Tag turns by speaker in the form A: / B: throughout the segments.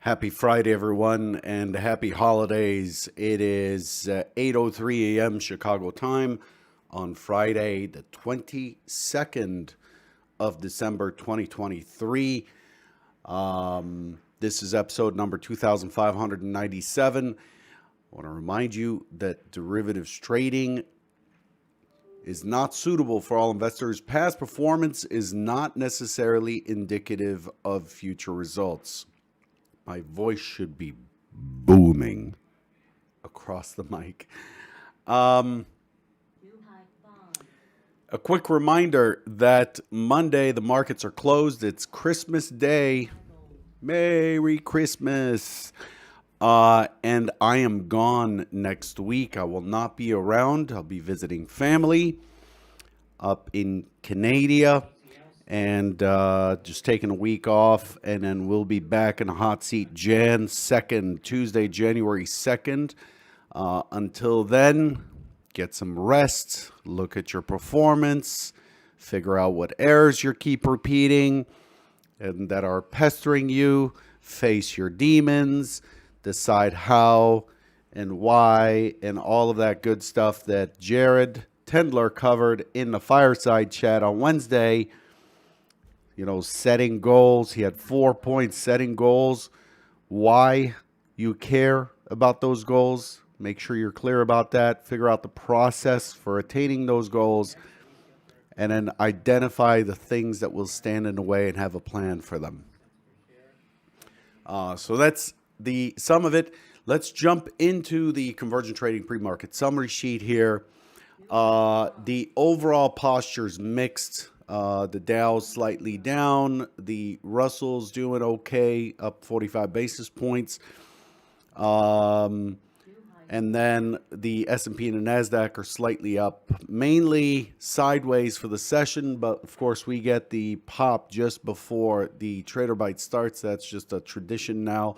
A: Happy Friday, everyone, and happy holidays. It is 8:03 a.m. Chicago time on Friday, the 22nd of December, 2023. This is episode number 2597. I want to remind you that derivatives trading is not suitable for all investors. Past performance is not necessarily indicative of future results. My voice should be booming across the mic. Um, a quick reminder that Monday the markets are closed. It's Christmas Day. Merry Christmas. And I am gone next week. I will not be around. I'll be visiting family up in Canada and just taking a week off, and then we'll be back in the hot seat Tuesday, January 2nd. Until then, get some rest, look at your performance, figure out what errors you keep repeating and that are pestering you, face your demons, decide how and why, and all of that good stuff that Jared Tendler covered in the fireside chat on Wednesday. Setting goals. He had 4 points, setting goals, why you care about those goals. Make sure you're clear about that. Figure out the process for attaining those goals, and then identify the things that will stand in the way and have a plan for them. So that's the sum of it. Let's jump into the convergent trading pre-market summary sheet here. The overall posture is mixed. The Dow's slightly down. The Russell's doing okay, up 45 basis points. And then the S&P and the NASDAQ are slightly up, mainly sideways for the session. But, of course, we get the pop just before the Trader Bite starts. That's just a tradition now.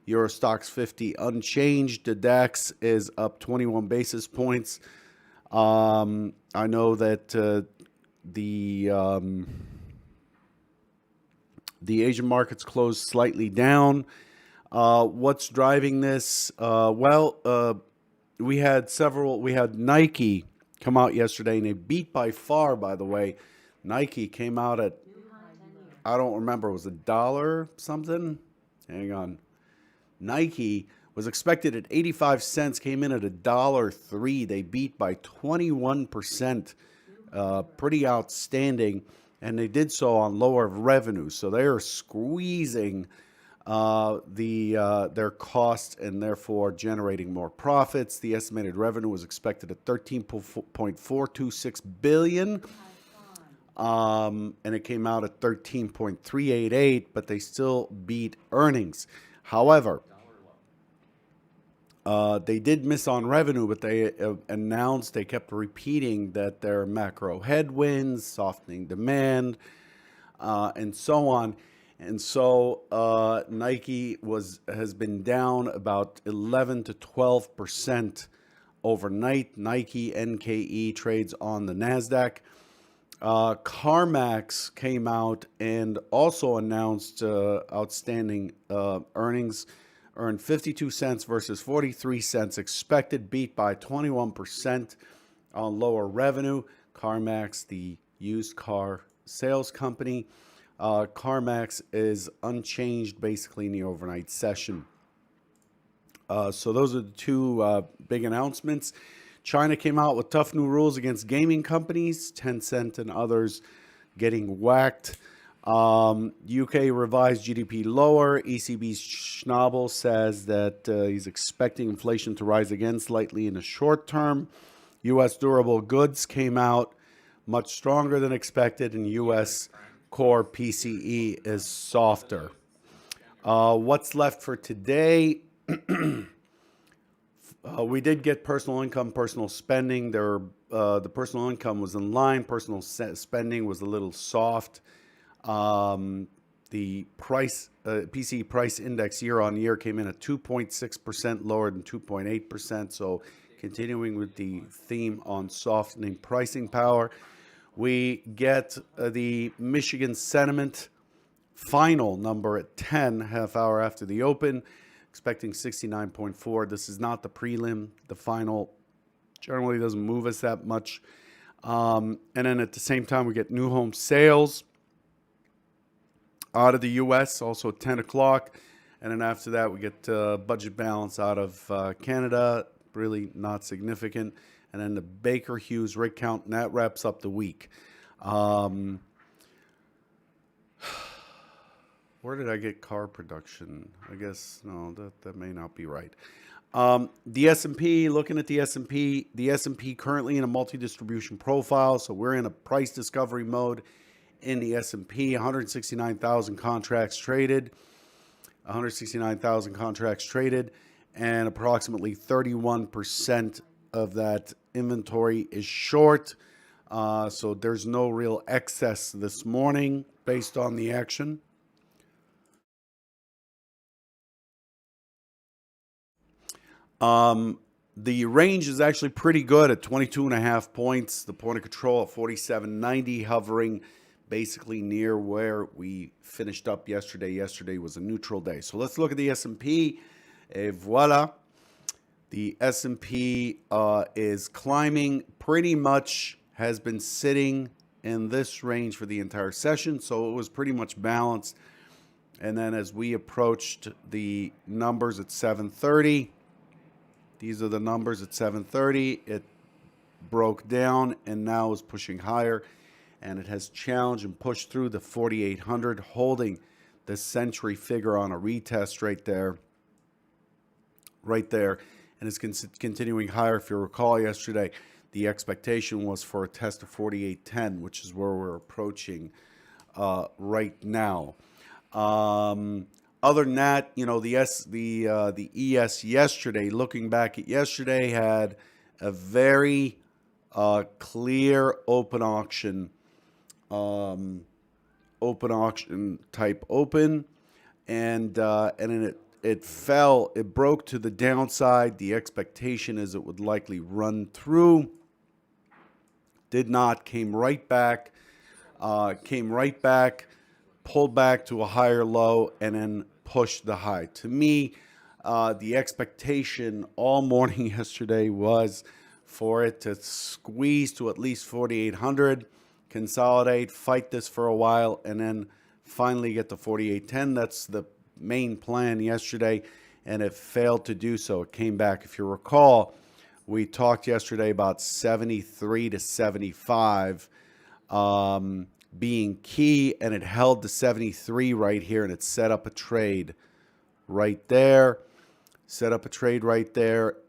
A: Euro Stoxx 50 unchanged. The DAX is up 21 basis points. I know that the Asian markets closed slightly down. What's driving this? We had Nike come out yesterday, and they beat by far, by the way. Nike came out at, I don't remember, it was $1 something? Hang on. Nike was expected at 85 cents, came in at $1.03. They beat by 21%. Pretty outstanding, and they did so on lower revenue. So they are squeezing their costs and therefore generating more profits. The estimated revenue was expected at $13.426 billion, and it came out at 13.388, but they still beat earnings. However, they did miss on revenue, but they announced, they kept repeating that there are macro headwinds, softening demand, and so on. And so Nike has been down about 11 to 12% overnight. Nike NKE trades on the NASDAQ. CarMax came out and also announced outstanding earnings. Earned 52 cents versus 43 cents. Expected, beat by 21% on lower revenue. CarMax, the used car sales company. CarMax is unchanged basically in the overnight session. So those are the two big announcements. China came out with tough new rules against gaming companies, Tencent and others getting whacked. UK revised GDP lower. ECB's Schnabel says that he's expecting inflation to rise again slightly in the short term. U.S. durable goods came out much stronger than expected, and U.S. core PCE is softer. What's left for today? We did get personal income, personal spending. The personal income was in line. Personal spending was a little soft. The PCE price index year on year came in at 2.6%, lower than 2.8%. So continuing with the theme on softening pricing power, we get the Michigan sentiment final number at 10, half hour after the open, expecting 69.4. This is not the prelim. The final generally doesn't move us that much. And then at the same time, we get new home sales out of the U.S., also at 10 o'clock. And then after that, we get budget balance out of Canada, really not significant. And then the Baker Hughes rig count, and that wraps up the week. Where did I get car production? I guess, no, that may not be right. The S&P, looking at the S&P currently in a multi-distribution profile, so we're in a price discovery mode in the S&P. 169,000 contracts traded, and approximately 31% of that inventory is short. So there's no real excess this morning based on the action. The range is actually pretty good at 22.5 points. The point of control at 47.90, hovering basically near where we finished up yesterday. Yesterday was a neutral day. So let's look at the S&P. Et voila. The S&P is climbing, pretty much has been sitting in this range for the entire session. So it was pretty much balanced. And then as we approached the numbers at 7:30, these are the numbers at 7:30. It broke down and now is pushing higher, and it has challenged and pushed through the 4,800, holding the century figure on a retest right there, and it's continuing higher. If you recall yesterday, the expectation was for a test of 48.10, which is where we're approaching right now. Other than that, you know, the ES yesterday, looking back at yesterday, had a very clear open auction type open, and then it fell, it broke to the downside. The expectation is it would likely run through. Did not, came right back, pulled back to a higher low, and then pushed the high. To me, the expectation all morning yesterday was for it to squeeze to at least 4,800, consolidate, fight this for a while, and then finally get to 48.10. That's the main plan yesterday, and it failed to do so. It came back. If you recall, we talked yesterday about 73 to 75 being key, and it held the 73 right here, and it set up a trade right there,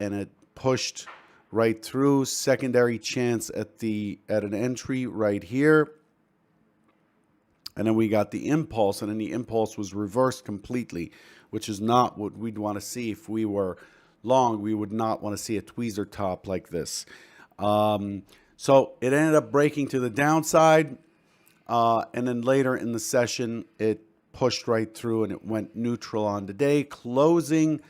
A: and it pushed right through. Secondary chance at an entry right here, and then we got the impulse, and then the impulse was reversed completely, which is not what we'd want to see. If we were long, we would not want to see a tweezer top like this. So it ended up breaking to the downside. And then later in the session, it pushed right through and it went neutral on the day, closing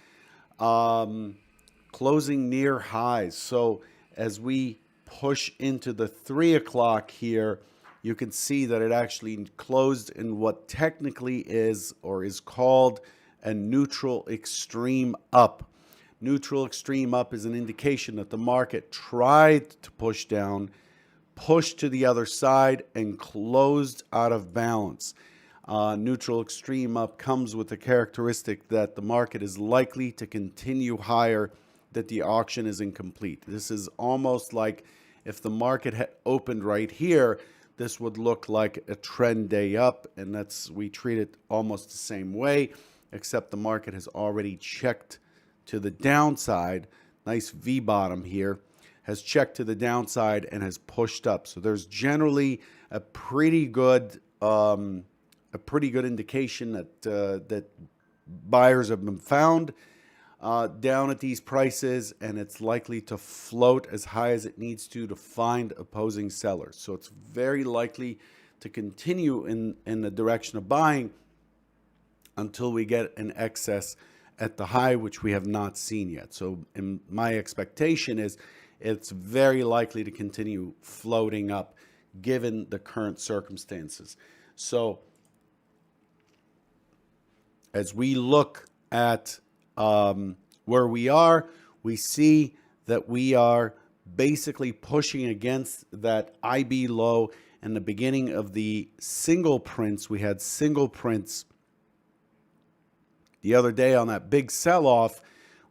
A: near highs. So as we push into the 3 o'clock here, you can see that it actually closed in what technically is called a neutral extreme up. Neutral extreme up is an indication that the market tried to push down, pushed to the other side, and closed out of balance. Neutral extreme up comes with the characteristic that the market is likely to continue higher, that the auction is incomplete. This is almost like if the market had opened right here, this would look like a trend day up, and we treat it almost the same way, except the market has already checked to the downside. Nice V bottom here. Has checked to the downside and has pushed up. So there's generally a pretty good indication that buyers have been found down at these prices, and it's likely to float as high as it needs to find opposing sellers. So it's very likely to continue in the direction of buying until we get an excess at the high, which we have not seen yet. So my expectation is it's very likely to continue floating up given the current circumstances. So As we look at where we see that we are basically pushing against that IB low and the beginning of the single prints. We had single prints the other day on that big sell-off.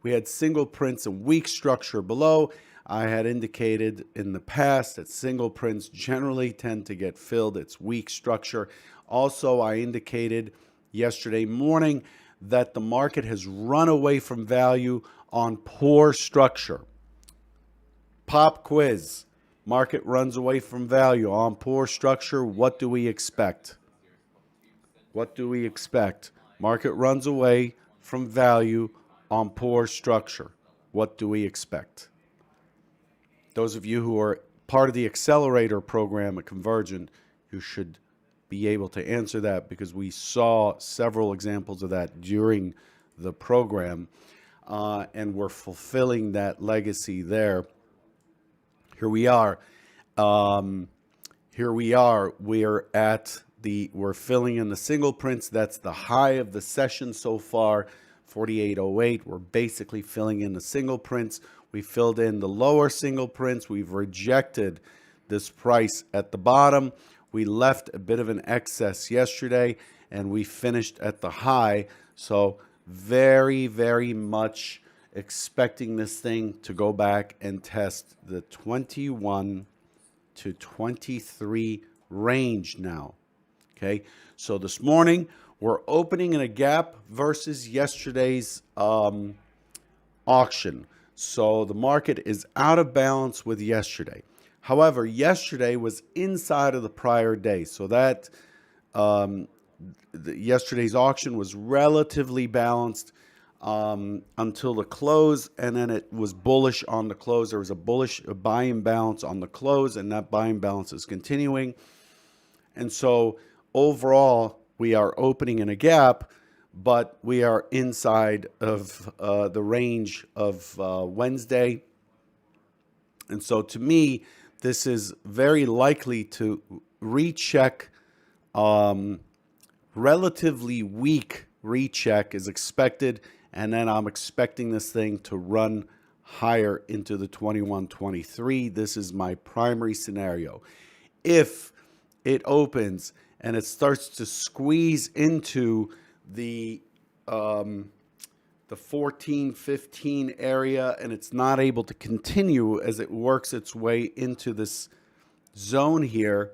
A: We had single prints and weak structure below. I had indicated in the past that single prints generally tend to get filled. It's weak structure. Also, I indicated yesterday morning that the market has run away from value on poor structure. Pop quiz. Market runs away from value on poor structure. What do we expect? What do we expect? Market runs away from value on poor structure. What do we expect? Those of you who are part of the accelerator program at Convergent, you should be able to answer that because we saw several examples of that during the program, and we're fulfilling that legacy there. Here we are. We're filling in the single prints. That's the high of the session so far, 48.08. We're basically filling in the single prints. We filled in the lower single prints. We've rejected this price at the bottom. We left a bit of an excess yesterday, and we finished at the high. So very, very much expecting this thing to go back and test the 21 to 23 range now. Okay, so this morning we're opening in a gap versus yesterday's auction. So the market is out of balance with yesterday. However, yesterday was inside of the prior day. So that yesterday's auction was relatively balanced until the close, and then it was bullish on the close. There was a bullish buying balance on the close, and that buying balance is continuing. And so overall, we are opening in a gap, but we are inside of the range of Wednesday. And so to me, this is very likely to recheck. Relatively weak recheck is expected, and then I'm expecting this thing to run higher into the 21-23. This is my primary scenario. If it opens and it starts to squeeze into the 14-15 area, and it's not able to continue as it works its way into this zone here,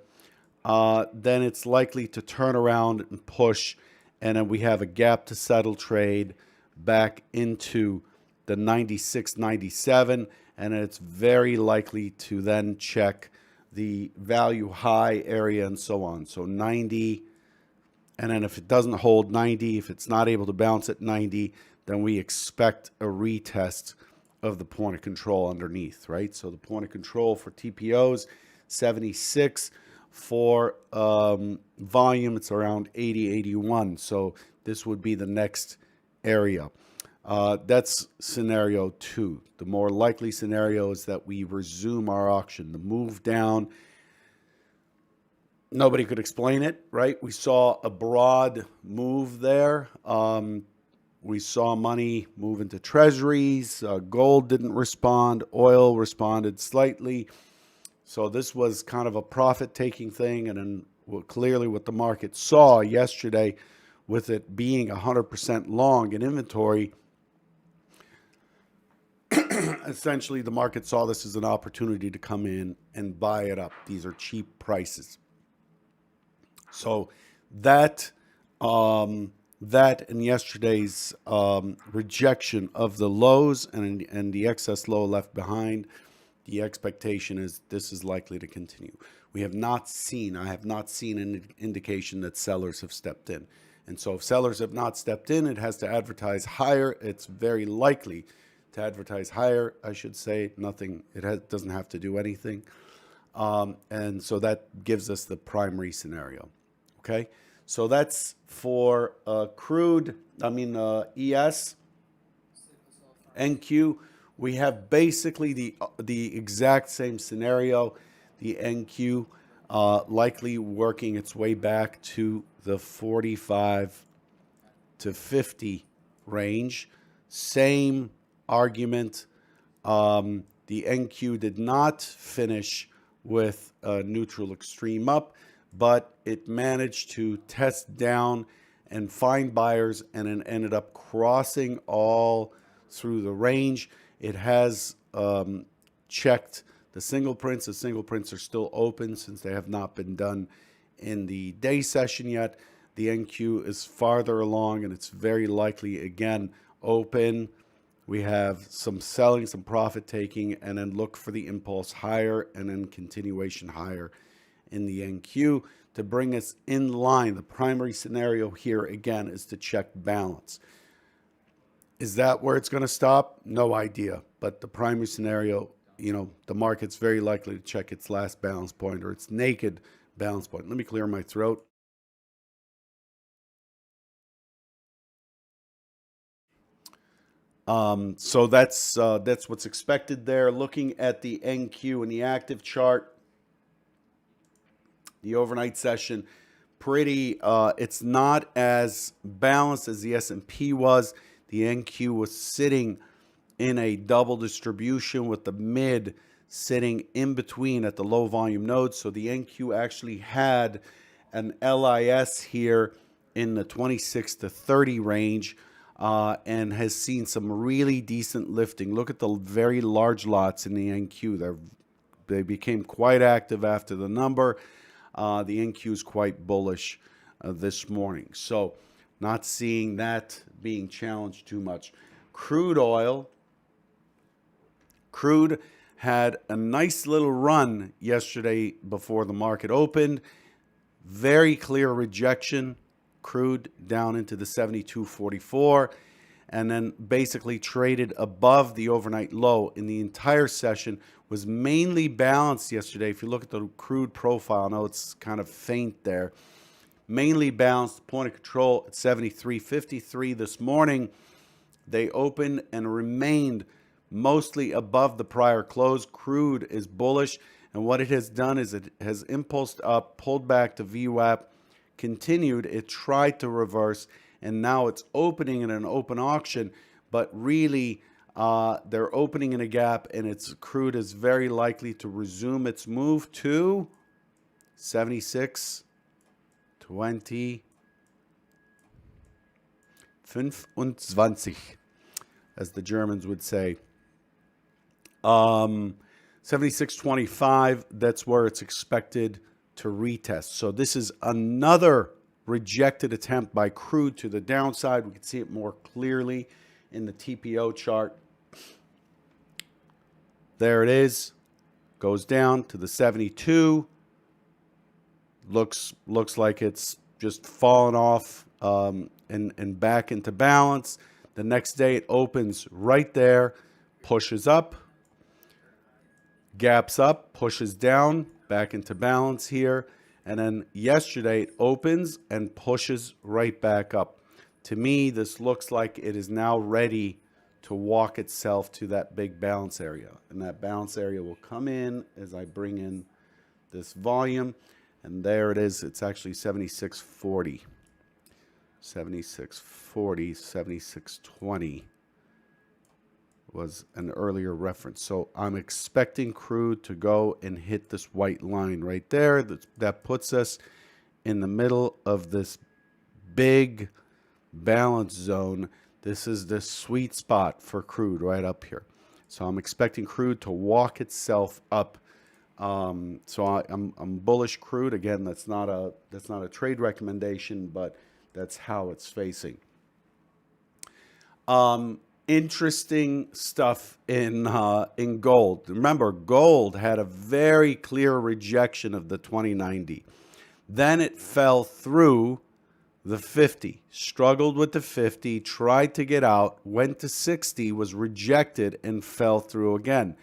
A: then it's likely to turn around and push, and then we have a gap to settle trade back into the 96, 97, and it's very likely to then check the value high area and so on. So 90, and then if it doesn't hold 90, if it's not able to bounce at 90, then we expect a retest of the point of control underneath, right? So the point of control for TPOs, 76. For volume, it's around 80, 81. So this would be the next area. That's scenario 2. The more likely scenario is that we resume our auction. The move down, nobody could explain it, right? We saw a broad move there. We saw money move into treasuries. Gold didn't respond. Oil responded slightly. So this was kind of a profit-taking thing, and then clearly what the market saw yesterday with it being 100% long in inventory, essentially the market saw this as an opportunity to come in and buy it up. These are cheap prices. So that and yesterday's rejection of the lows and the excess low left behind, the expectation is this is likely to continue. I have not seen an indication that sellers have stepped in. And so if sellers have not stepped in, it has to advertise higher. It's very likely to advertise higher, I should say. Doesn't have to do anything. And so that gives us the primary scenario. Okay? So that's for CRUDE, ES, NQ. We have basically the exact same scenario. The NQ likely working its way back to the 45 to 50 range. Same argument. The NQ did not finish with a neutral extreme up, but it managed to test down and find buyers, and it ended up crossing all through the range. It has checked the single prints. The single prints are still open since they have not been done in the day session yet. The NQ is farther along, and it's very likely, again, open. We have some selling, some profit taking, and then look for the impulse higher and then continuation higher in the NQ to bring us in line. The primary scenario here, again, is to check balance. Is that where it's going to stop? No idea. But the primary scenario, the market's very likely to check its last balance point or its naked balance point. Let me clear my throat. So that's what's expected there. Looking at the NQ and the active chart, the overnight session, it's not as balanced as the S&P was. The NQ was sitting in a double distribution with the mid sitting in between at the low volume nodes. So the NQ actually had an LIS here in the 26 to 30 range. And has seen some really decent lifting. Look at the very large lots in the NQ. They became quite active after the number. The NQ is quite bullish this morning. So not seeing that being challenged too much. Crude oil. Crude had a nice little run yesterday before the market opened. Very clear rejection. Crude down into the 72.44 and then basically traded above the overnight low in the entire session. Was mainly balanced yesterday. If you look at the crude profile, I know it's kind of faint there. Mainly balanced, point of control at 73.53 this morning. They opened and remained mostly above the prior close. Crude is bullish, and what it has done is it has impulsed up, pulled back to VWAP, continued, it tried to reverse, and now it's opening in an open auction, but really they're opening in a gap, and its crude is very likely to resume its move to 76.20 25, as the Germans would say. 76.25, that's where it's expected to retest. So this is another rejected attempt by crude to the downside. We can see it more clearly in the TPO chart. There it is. Goes down to the 72. Looks like it's just fallen off and back into balance. The next day it opens right there, pushes up, gaps up, pushes down, back into balance here. And then yesterday it opens and pushes right back up. To me, this looks like it is now ready to walk itself to that big balance area. And that balance area will come in as I bring in this volume. And there it is. It's actually 76.40. 76.40, 76.20 was an earlier reference. So I'm expecting crude to go and hit this white line right there. That puts us in the middle of this big balance zone. This is the sweet spot for crude right up here. So I'm expecting crude to walk itself up. So I'm bullish crude. Again, that's not a trade recommendation, but that's how it's facing. Interesting stuff in gold. Remember, gold had a very clear rejection of the 2090. Then it fell through the 50, struggled with the 50, tried to get out, went to 60, was rejected, and fell through again.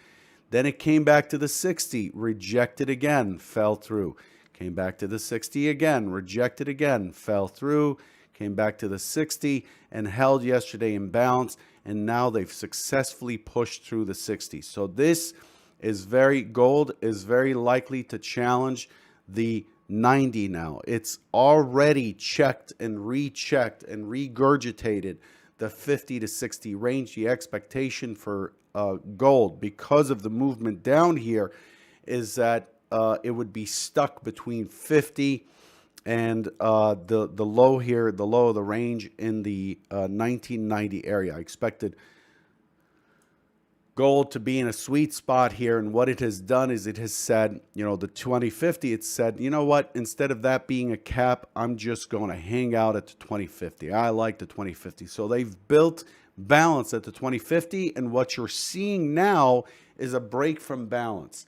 A: Then it came back to the 60, rejected again, fell through. Came back to the 60 again, rejected again, fell through. Came back to the 60 and held yesterday in balance. And now they've successfully pushed through the 60. So this is gold is very likely to challenge the 90 now. It's already checked and rechecked and regurgitated the 50 to 60 range. The expectation for gold, because of the movement down here, is that it would be stuck between 50 and the low here, the low of the range in the 1990 area. I expected gold to be in a sweet spot here, and what it has done is it has said, you know, the 2050, it said, you know what, instead of that being a cap, I'm just going to hang out at the 2050. I like the 2050. So they've built balance at the 2050, and what you're seeing now is a break from balance.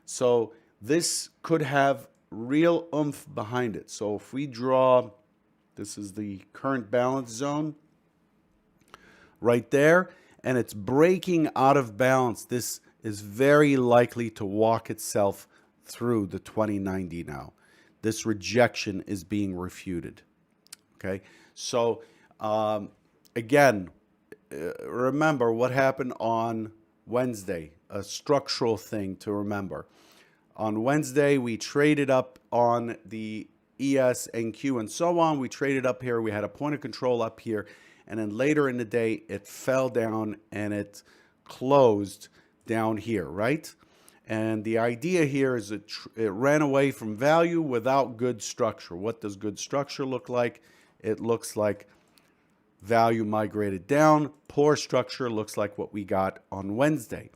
A: So this could have real oomph behind it. So if we draw, this is the current balance zone right there, and it's breaking out of balance, this is very likely to walk itself through the 2090 now. This rejection is being refuted. Okay, so again, remember what happened on Wednesday, a structural thing to remember. On Wednesday, we traded up on the ES, NQ, and so on. We traded up here. We had a point of control up here. And then later in the day, it fell down and it closed down here, right? And the idea here is it ran away from value without good structure. What does good structure look like? It looks like value migrated down. Poor structure looks like what we got on Wednesday.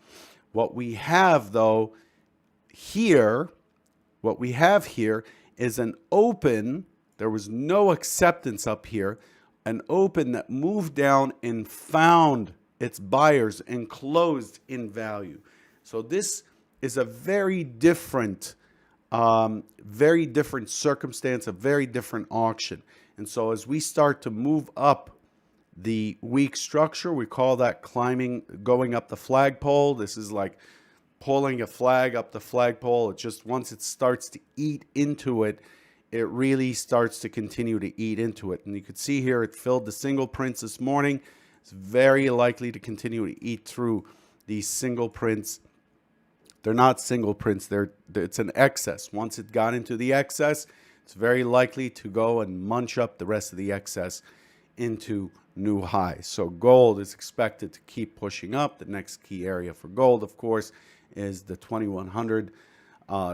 A: What we have, though, here, what we have here is an open. There was no acceptance up here. An open that moved down and found its buyers and closed in value. So this is a very different circumstance, a very different auction. And so as we start to move up the weak structure, we call that climbing, going up the flagpole. This is like pulling a flag up the flagpole. It just, once it starts to eat into it, it really starts to continue to eat into it. And you could see here, it filled the single prints this morning. It's very likely to continue to eat through these single prints. They're not single prints. It's an excess. Once it got into the excess, it's very likely to go and munch up the rest of the excess into new highs. So gold is expected to keep pushing up. The next key area for gold, of course, is the 2100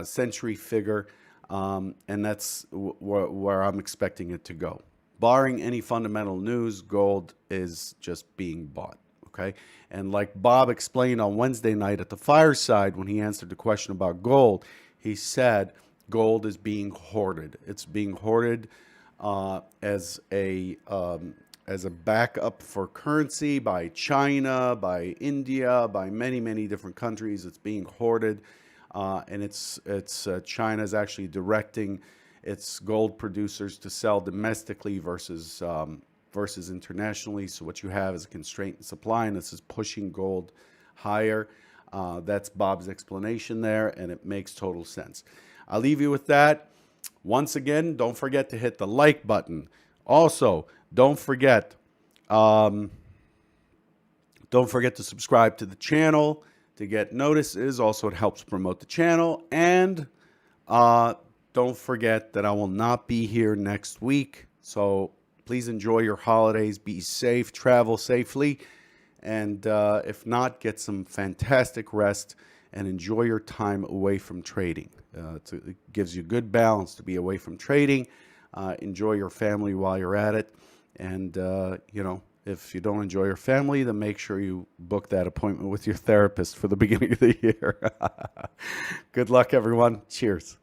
A: century figure. And that's where I'm expecting it to go. Barring any fundamental news, gold is just being bought, okay? And like Bob explained on Wednesday night at the fireside when he answered the question about gold, he said gold is being hoarded. It's being hoarded as a backup for currency by China, by India, by many, many different countries. It's being hoarded. And China's actually directing its gold producers to sell domestically versus internationally. So what you have is a constraint in supply, and this is pushing gold higher. That's Bob's explanation there, and it makes total sense. I'll leave you with that. Once again, don't forget to hit the like button. Also, don't forget to subscribe to the channel to get notices. Also, it helps promote the channel. And don't forget that I will not be here next week. So please enjoy your holidays. Be safe. Travel safely. And if not, get some fantastic rest and enjoy your time away from trading. It gives you good balance to be away from trading. Enjoy your family while you're at it. And, you know, if you don't enjoy your family, then make sure you book that appointment with your therapist for the beginning of the year. Good luck, everyone. Cheers.